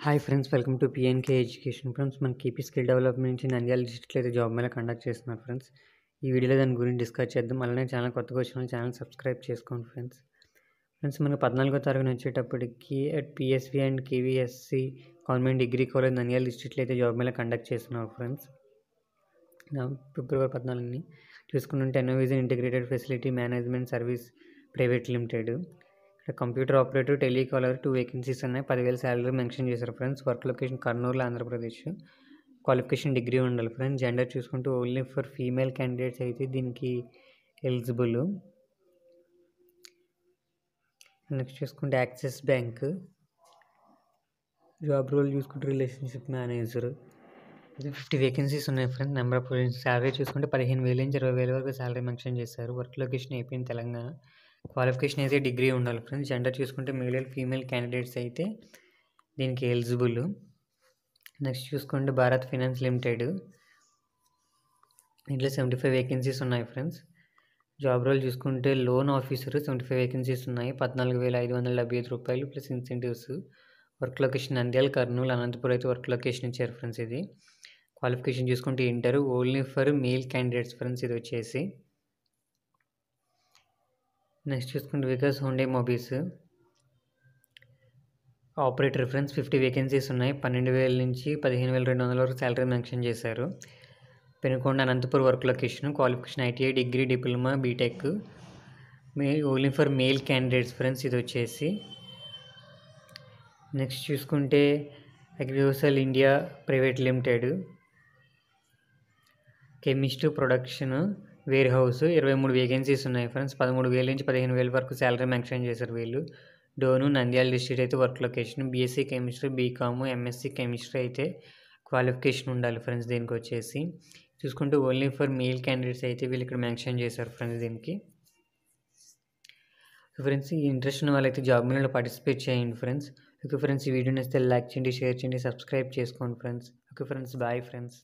Hi friends, welcome to PNK education. Friends, మన KP skill development నుంచి నంద్యాల డిస్ట్రిక్ట్లో అయితే జాబ్ మేళా కండక్ట్ చేస్తున్నారు ఫ్రెండ్స్. ఈ వీడియోలో దాని గురించి డిస్కస్ చేద్దాం. అలానే ఛానల్ కొత్తగా వచ్చిన ఛానల్ సబ్స్క్రైబ్ చేసుకోండి ఫ్రెండ్స్. మనకు 14వ తరగతి వచ్చేటప్పటికి at PSV and KVSC government degree college Nandyal డిస్ట్రిక్ట్లో అయితే జాబ్ మేళా కండక్ట్ చేస్తున్నారు ఫ్రెండ్స్. ఫిబ్రవరి 14ని చూసుకుంటే Innovision integrated facility management service private limited, computer operator, telecaller 2 vacancies ఉన్నాయి. 10,000 శాలరీ మెన్షన్ చేశారు friends. Work location Kurnool, Andhra Pradesh. Qualification degree ఉండాలి ఫ్రెండ్స్. జెండర్ చూసుకుంటూ only for female candidates అయితే దీనికి ఎలిజిబుల్. నెక్స్ట్ చూసుకుంటే యాక్సిస్ బ్యాంక్ జాబ్ రోల్ చూసుకుంటే రిలేషన్షిప్ మేనేజర్. 50 వేకెన్సీస్ ఉన్నాయి friends. Number of positions. Salary చూసుకుంటే 15,000 నుంచి 20,000 వరకు శాలరీ మెన్షన్ చేశారు. Work location AP and Telangana. Qualification అయితే డిగ్రీ ఉండాలి ఫ్రెండ్స్. జెండర్ చూసుకుంటే మేల్ అండ్ ఫీమేల్ క్యాండిడేట్స్ అయితే దీనికి ఎలిజిబుల్. నెక్స్ట్ చూసుకుంటే భారత్ ఫైనాన్స్ లిమిటెడ్, ఇంట్లో 75 వేకెన్సీస్ ఉన్నాయి ఫ్రెండ్స్. జాబ్ రోల్ చూసుకుంటే లోన్ ఆఫీసర్ 75 వేకెన్సీస్ ఉన్నాయి. 14,575 రూపాయలు plus incentives. Work location Nandyal, Kurnool, Anantapur అయితే వర్క్ లొకేషన్ ఇచ్చారు ఫ్రెండ్స్. ఇది క్వాలిఫికేషన్ చూసుకుంటే inter only for male candidates friends. ఇది వచ్చేసి నెక్స్ట్ చూసుకుంటే వికాస్ హోండే మొబైల్స్ ఆపరేటర్ ఫ్రెండ్స్. 50 వేకెన్సీస్ ఉన్నాయి. 12,000 నుంచి 15,200 వరకు శాలరీ మెన్షన్ చేశారు. Penukonda, Anantapur work location. Qualification ITI, degree, diploma, BTech. Only for male candidates friends. ఇది వచ్చేసి నెక్స్ట్ చూసుకుంటే agriculture India private limited, chemist production warehouse. 23 vacancies ఉన్నాయి ఫ్రెండ్స్. 13,000 నుంచి 15,000 వరకు శాలరీ మెన్షన్ చేశారు వీళ్ళు. డోను నంద్యాల డిస్ట్రిక్ట్ అయితే work location. BSc chemistry, BCom, MSc chemistry అయితే క్వాలిఫికేషన్ ఉండాలి ఫ్రెండ్స్. దీనికి వచ్చేసి చూసుకుంటే ఓన్లీ ఫర్ మేల్ క్యాండిడేట్స్ అయితే వీళ్ళు ఇక్కడ మెన్షన్ చేశారు ఫ్రెండ్స్. దీనికి ఫ్రెండ్స్ ఈ ఇంట్రెస్ట్ ఉన్న వాళ్ళైతే జాబ్ మేళలో పార్టిసిపేట్ చేయండి ఫ్రెండ్స్. ఓకే ఫ్రెండ్స్, ఈ వీడియో నచ్చితే లైక్ చేయండి, షేర్ చేయండి, సబ్స్క్రైబ్ చేసుకోండి friends. Okay friends, bye friends.